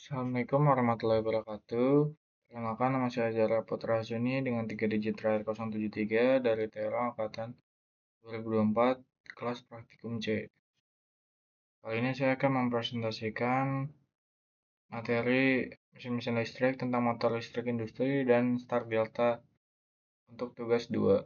Assalamualaikum warahmatullahi wabarakatuh. Perkenalkan, nama saya Zara Putra Hasuni dengan 3 digit terakhir 073 dari TRA Angkatan 2024, kelas praktikum C. Kali ini saya akan mempresentasikan materi mesin-mesin listrik tentang motor listrik industri dan start delta untuk tugas 2.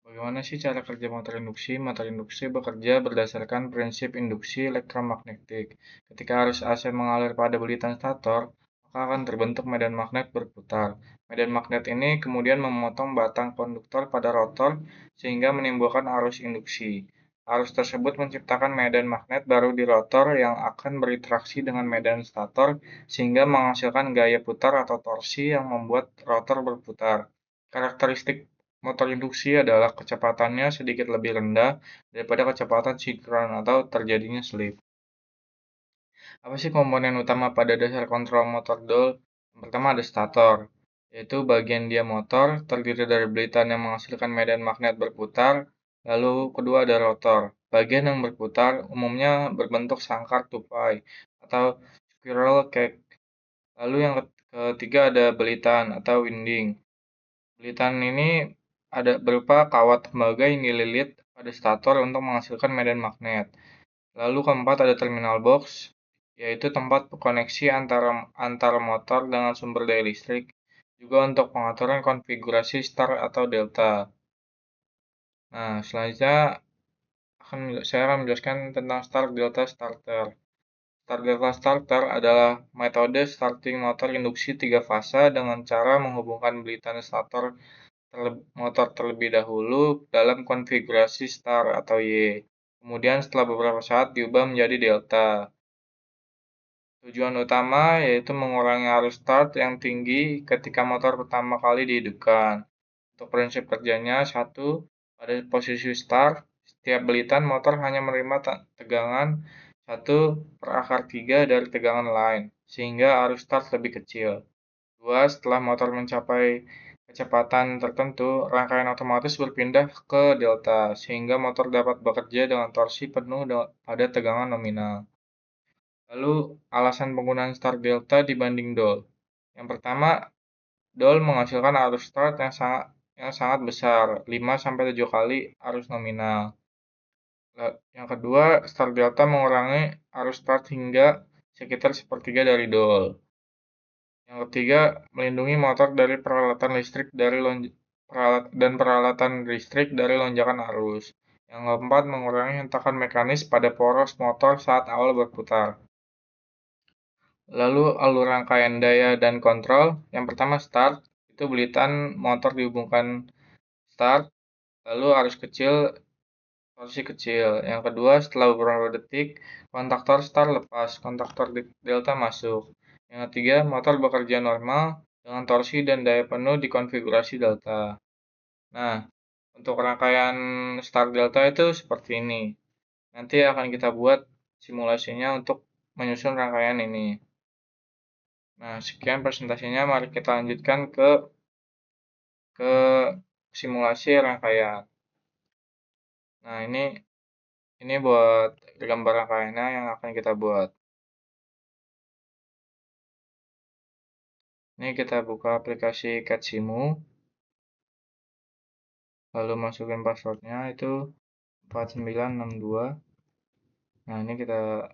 Bagaimana sih cara kerja motor induksi? Motor induksi bekerja berdasarkan prinsip induksi elektromagnetik. Ketika arus AC mengalir pada belitan stator, maka akan terbentuk medan magnet berputar. Medan magnet ini kemudian memotong batang konduktor pada rotor sehingga menimbulkan arus induksi. Arus tersebut menciptakan medan magnet baru di rotor yang akan berinteraksi dengan medan stator sehingga menghasilkan gaya putar atau torsi yang membuat rotor berputar. Karakteristik motor induksi adalah kecepatannya sedikit lebih rendah daripada kecepatan sinkron atau terjadinya slip. Apa sih komponen utama pada dasar kontrol motor Dol? Yang pertama ada stator, yaitu bagian dia motor terdiri dari belitan yang menghasilkan medan magnet berputar. Lalu kedua ada rotor, bagian yang berputar umumnya berbentuk sangkar tupai atau squirrel cage. Lalu yang ketiga ada belitan atau winding. Belitan ini ada berupa kawat tembaga yang dililit pada stator untuk menghasilkan medan magnet. Lalu keempat ada terminal box, yaitu tempat koneksi antara motor dengan sumber daya listrik, juga untuk pengaturan konfigurasi start atau delta. Nah, selanjutnya saya akan menjelaskan tentang start delta starter. Start delta starter adalah metode starting motor induksi 3 fase dengan cara menghubungkan belitan stator motor terlebih dahulu dalam konfigurasi start atau Y. Kemudian setelah beberapa saat diubah menjadi delta. Tujuan utama yaitu mengurangi arus start yang tinggi ketika motor pertama kali dihidupkan. Untuk prinsip kerjanya, satu, pada posisi start, setiap belitan motor hanya menerima tegangan 1/3 dari tegangan lain, sehingga arus start lebih kecil. 2. Setelah motor mencapai kecepatan tertentu, rangkaian otomatis berpindah ke delta, sehingga motor dapat bekerja dengan torsi penuh pada tegangan nominal. Lalu, alasan penggunaan start delta dibanding dol. Yang pertama, dol menghasilkan arus start yang sangat besar, 5-7 kali arus nominal. Yang kedua, start delta mengurangi arus start hingga sekitar sepertiga dari dol. Yang ketiga, melindungi motor dari peralatan listrik dari lonjakan arus. Yang keempat, mengurangi hentakan mekanis pada poros motor saat awal berputar. Lalu alur rangkaian daya dan kontrol. Yang pertama start, itu belitan motor dihubungkan start, lalu arus kecil, torsi kecil. Yang kedua, setelah beberapa detik, kontaktor start lepas, kontaktor delta masuk. Yang ketiga, motor bekerja normal dengan torsi dan daya penuh di konfigurasi delta. Nah, untuk rangkaian start delta itu seperti ini. Nanti akan kita buat simulasinya untuk menyusun rangkaian ini. Nah, sekian presentasinya. Mari kita lanjutkan ke simulasi rangkaian. Nah, ini buat gambar rangkaiannya yang akan kita buat. Ini kita buka aplikasi CADSimu. Lalu masukin passwordnya itu 4962. Nah, ini kita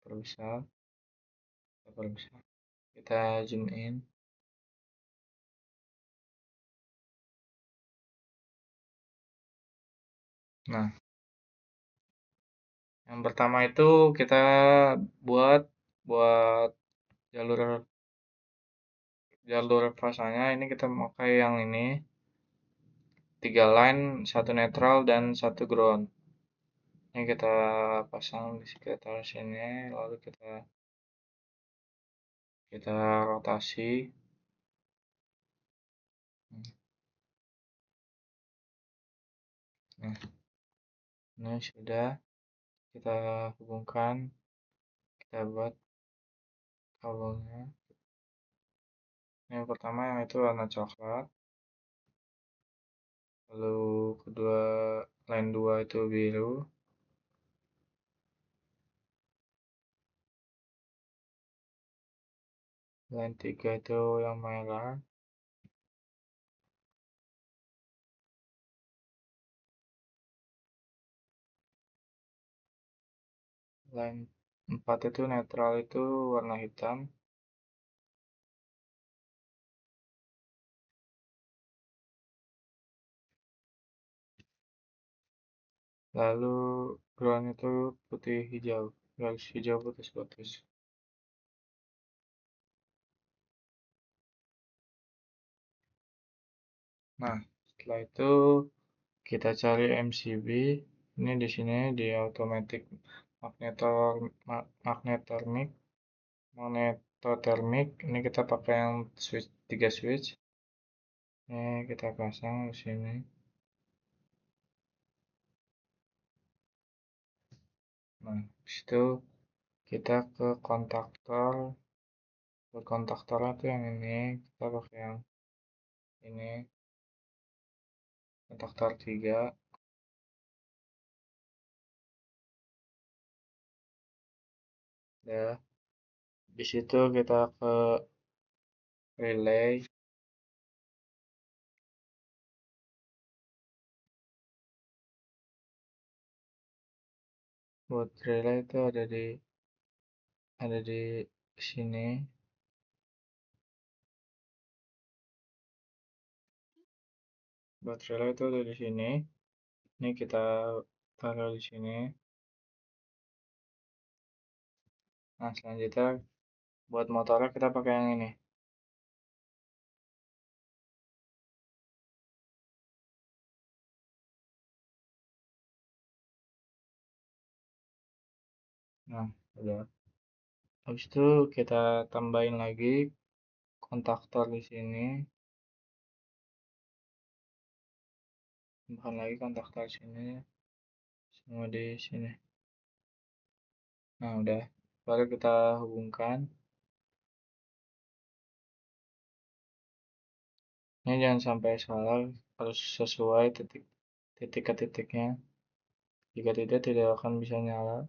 perbesar. Kita zoom in. Nah, yang pertama itu kita buat jalur fasanya. Ini kita pakai yang ini, 3 line, 1 netral dan 1 ground. Ini kita pasang di sekitar sini, lalu kita rotasi. Nah, ini sudah kita hubungkan, kita buat kabelnya. Yang pertama yang itu warna coklat, lalu kedua line 2 itu biru, line 3 itu yang merah, line 4 itu netral itu warna hitam, lalu ground itu putih hijau, garis hijau putus-putus. Nah, setelah itu kita cari MCB. Ini di sini di automatic magnetotermic. Magnetotermic. Ini kita pakai yang switch 3 switch. Ini kita pasang di sini. Nah, itu kita ke kontaktor. Ke kontaktornya tuh yang ini. Kita pakai yang ini. Kontaktor 3. Ya. Di situ kita ke relay. Buat relay itu ada di sini. Buat relay itu ada di sini. Ini kita taruh di sini. Nah, selanjutnya buat motornya kita pakai yang ini. Nah, udah. Habis itu kita tambahin lagi kontaktor di sini. Tambahkan lagi kontaktor sini semua di sini. Nah, udah. Baru kita hubungkan. Ini jangan sampai salah, harus sesuai titik ke titiknya. Jika tidak akan bisa nyala.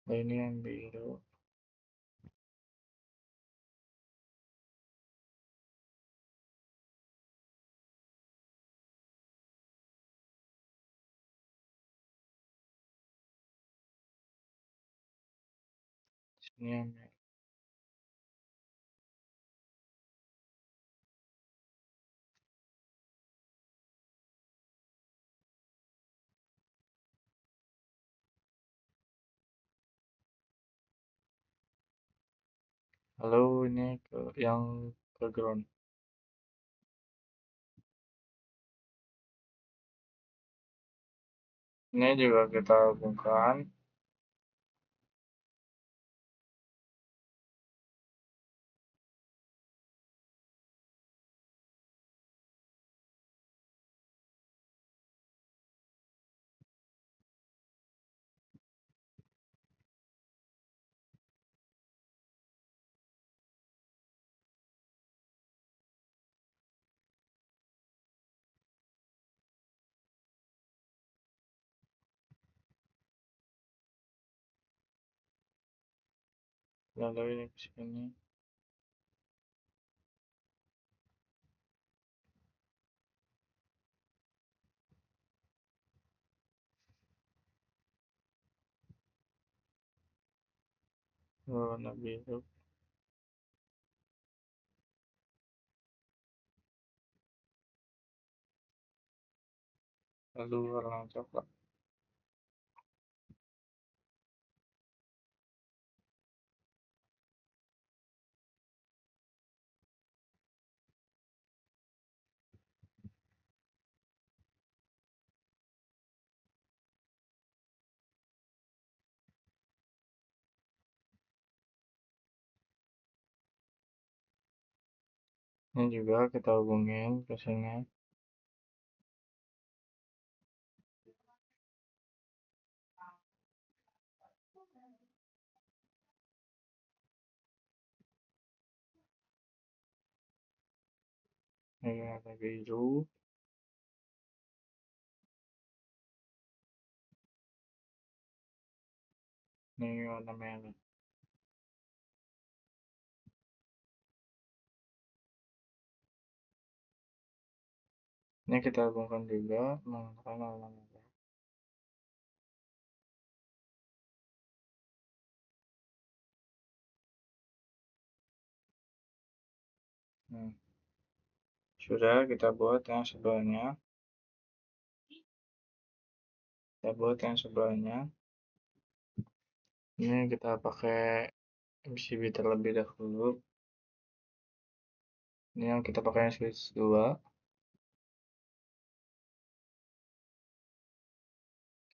Oh, ini yang biru. Sini yang merah. Lalu ini yang ke ground. Ini juga kita hubungkan. Lalu ini ke sini. Warna biru. Lalu warna coklat. Ini juga kita hubungin ke sini. Ini ada biru. Ini warna merah. Ini kita hubungkan juga menggunakan warna merah. Nah, sudah kita buat yang sebelahnya. Ini kita pakai MCB terlebih dahulu. Ini yang kita pakai switch 2.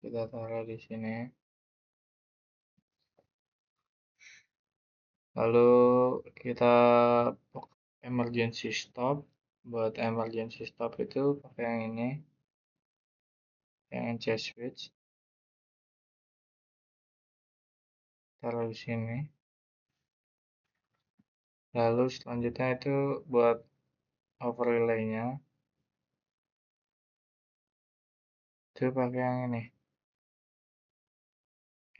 Kita taruh di sini. Lalu kita emergency stop. Buat emergency stop itu pakai yang ini, yang NC switch. Taruh di sini. Lalu selanjutnya itu buat overlay-nya. Itu pakai yang ini,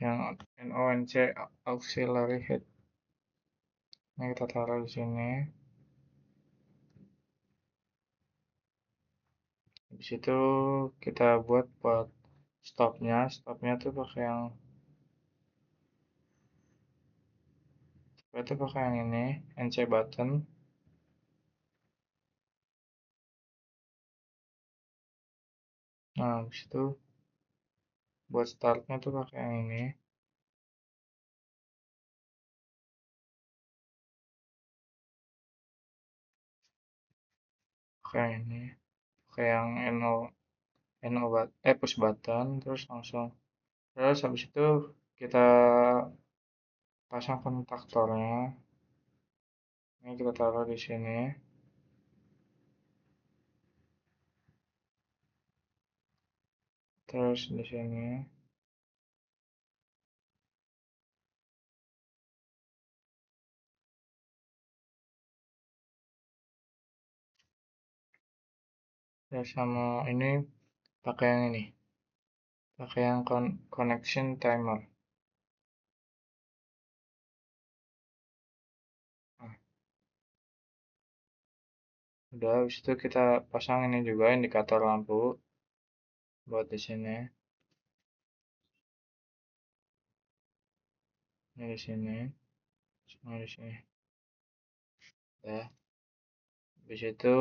yang NONC auxiliary head. Ini kita taruh di sini. Habis itu kita buat stopnya tuh pakai yang ini, NC button. Nah, habis itu buat startnya tuh pakai yang ini. Pakai ini, pakai yang push button, terus langsung. Terus habis itu kita pasang kontaktornya. Ini kita taruh di sini. Terus di sini. Terus sama ini pakai yang ini. Pakai yang connection timer. Nah, udah habis itu kita pasang ini juga indikator lampu buat di sini. Ini di sini. Semua di sini. Ya. Habis itu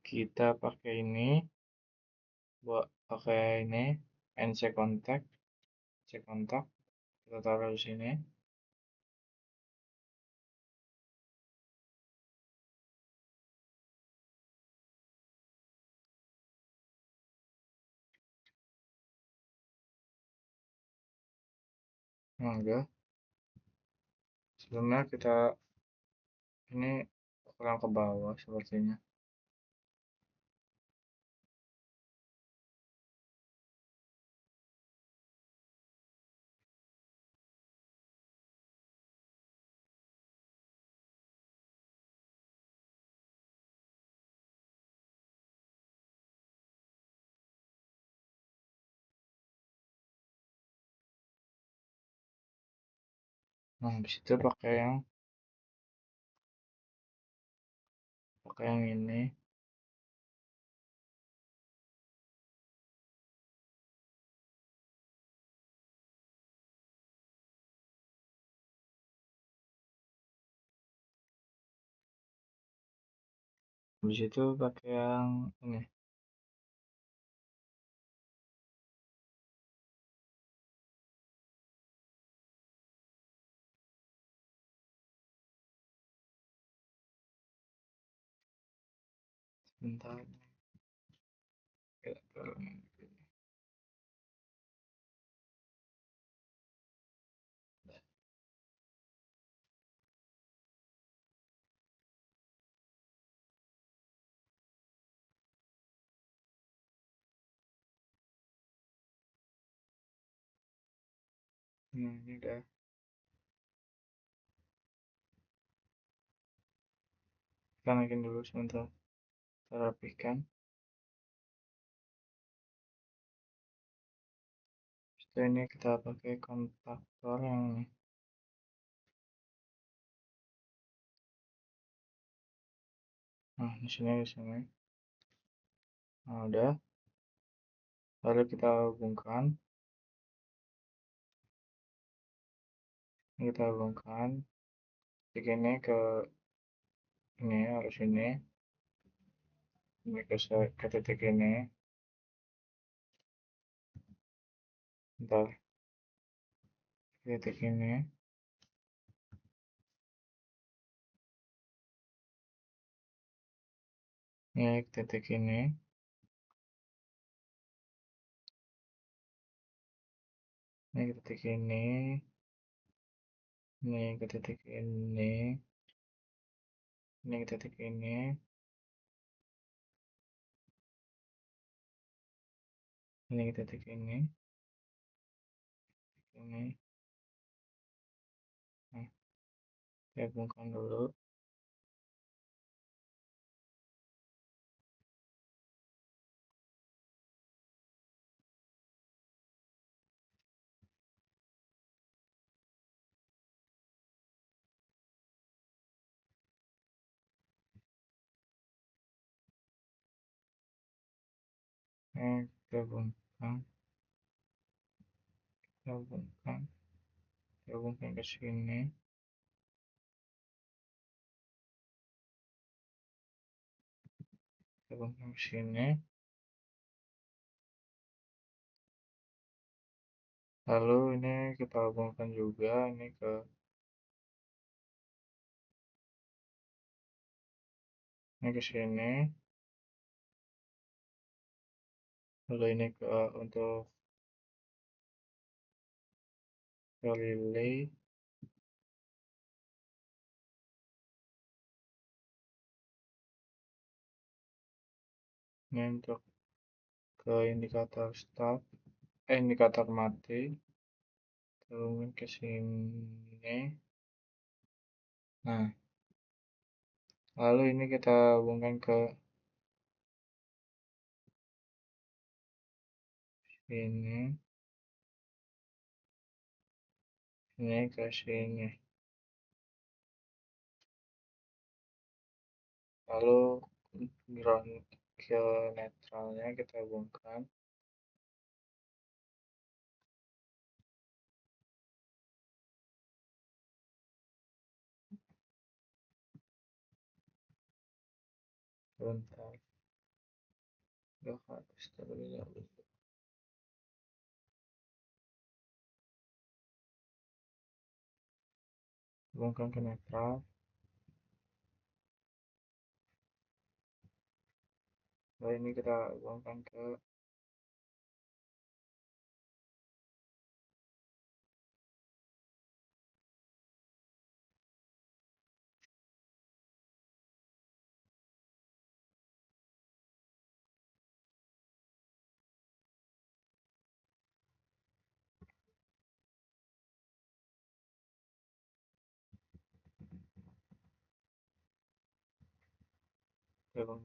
kita pakai ini buat pakai ini NC contact, cek kontak. Kita taruh di sini. Nah, udah. Sebelumnya kita ini kurang ke bawah sepertinya. Nah, habis itu pakai yang ini. Habis itu pakai yang ini. Bentar. Kita turunin. Ini udah. Kita naikin dulu sebentar. Kita rapihkan. ini kita pakai kontaktor yang ini. Nah, di sini. Nah, udah. Lalu kita hubungkan. Kita hubungkan titik ini ke ini, harus ini ke titik ini. Bentar, titik ini. Ini ke titik ini. Ini ke titik ini. Ini ke titik ini. Ini ke titik ini. Ini ke titik ini. Ini. Nah, saya hubungkan dulu. Kita hubungkan. Kita hubungkan. Kita hubungkan ke sini. Kita hubungkan ke sini. Lalu ini kita hubungkan juga ini ke sini. Lalu ini ke untuk relay. Ini untuk ke indikator start, indikator mati. Hubungkan ke sini. Nah, lalu ini kita hubungkan ke sini. Ini ke sini. Lalu ground ke netralnya kita hubungkan. Bentar, gak harus terlebih dahulu. Hubungkan ke netral. Lalu ini kita hubungkan ke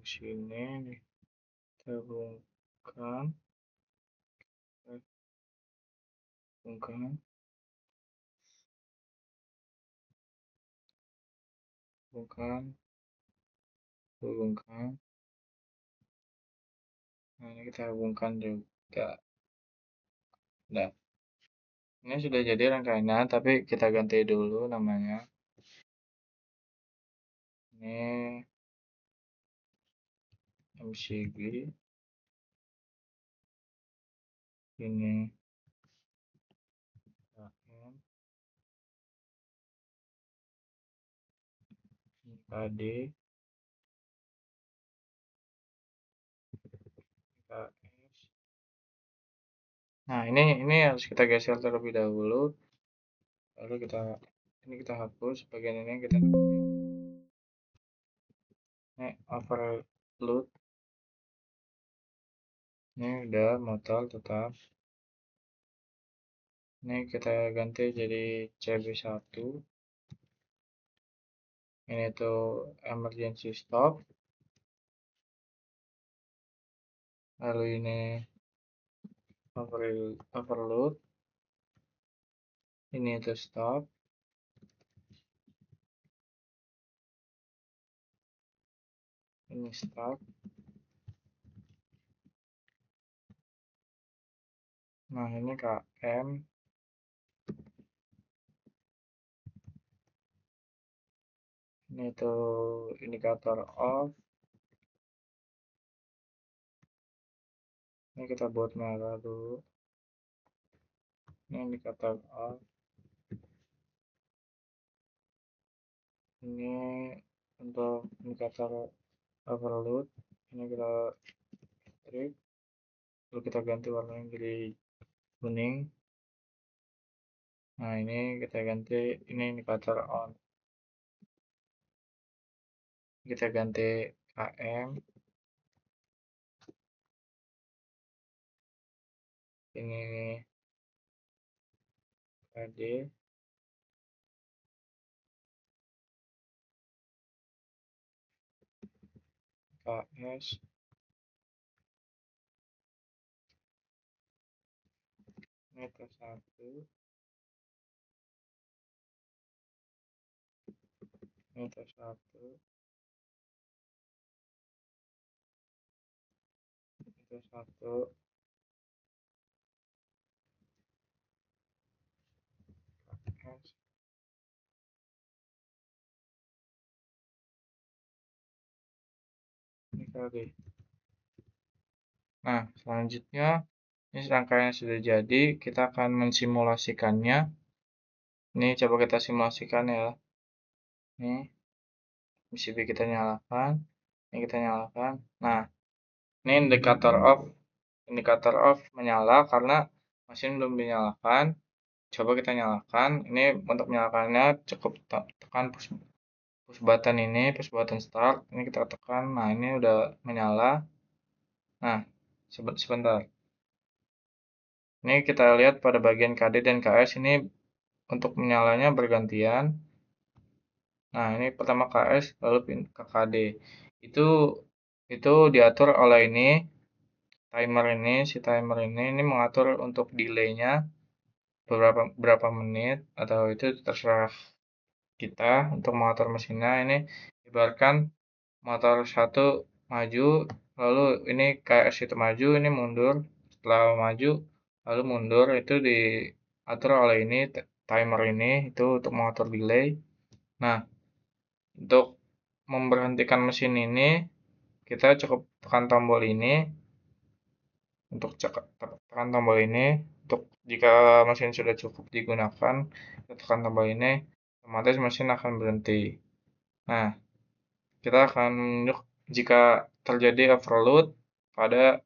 sini nih. Kita hubungkan. Hubungkan. Nah, ini kita hubungkan juga. Nah, ini sudah jadi rangkaiannya, tapi kita ganti dulu namanya. Ini MCB. Ini AM. Ini KD. KS. Nah, ini harus kita geser terlebih dahulu. Lalu ini kita hapus bagian ini, kita ini overload. Ini udah motor tetap. Ini kita ganti jadi CB1. Ini tuh emergency stop. Lalu ini overload. Ini itu stop. Ini stop. Nah, ini KM. Ini itu indikator off. Ini kita buat merah dulu. Ini indikator off. Ini untuk indikator overload. Ini kita strip. Lalu kita ganti warnanya jadi kuning. Nah, ini kita ganti, ini indikator on. Kita ganti KM. Ini KD. KS. Ini T1. Ini T1. Ini T1. KS. Ini KD. Nah, selanjutnya ini rangkaian sudah jadi, kita akan mensimulasikannya. Ini coba kita simulasikan ya. Ini PCB kita nyalakan, ini kita nyalakan. Nah, ini indikator off menyala karena mesin belum dinyalakan. Coba kita nyalakan. Ini untuk menyalakannya cukup tekan push button ini, push button start. Ini kita tekan. Nah, ini udah menyala. Nah, sebentar. Ini kita lihat pada bagian KD dan KS ini untuk menyalanya bergantian. Nah, ini pertama KS lalu ke KD. Itu diatur oleh ini si timer ini mengatur untuk delay-nya berapa menit, atau itu terserah kita untuk mengatur mesinnya. Ini ibaratkan motor satu maju, lalu ini KS itu maju, ini mundur, setelah maju lalu mundur, itu diatur oleh ini timer ini, itu untuk mengatur delay. Nah, untuk memberhentikan mesin ini kita cukup tekan tombol ini. Untuk tekan tombol ini, untuk jika mesin sudah cukup digunakan, kita tekan tombol ini, otomatis mesin akan berhenti. Nah, kita akan menunjuk jika terjadi overload pada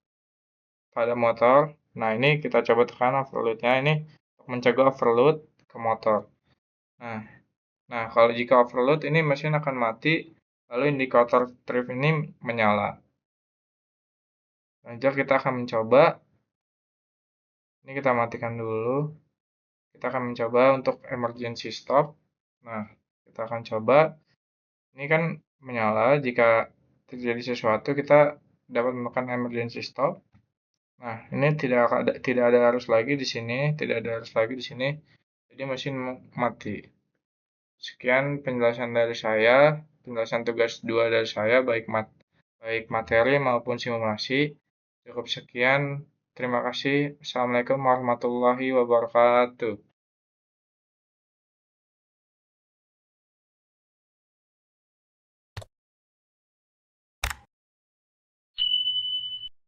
motor. Nah, ini kita coba tekan overloadnya ini untuk mencegah overload ke motor. Nah, kalau jika overload ini mesin akan mati, lalu indikator trip ini menyala. Selanjutnya kita akan mencoba. Ini kita matikan dulu. Kita akan mencoba untuk emergency stop. Nah, kita akan coba. Ini kan menyala. Jika terjadi sesuatu, kita dapat menekan emergency stop. Nah, ini tidak ada arus lagi di sini, tidak ada arus lagi di sini. Jadi mesin mati. Sekian penjelasan dari saya, penjelasan tugas 2 dari saya, baik materi maupun simulasi. Cukup sekian. Terima kasih. Assalamualaikum warahmatullahi wabarakatuh.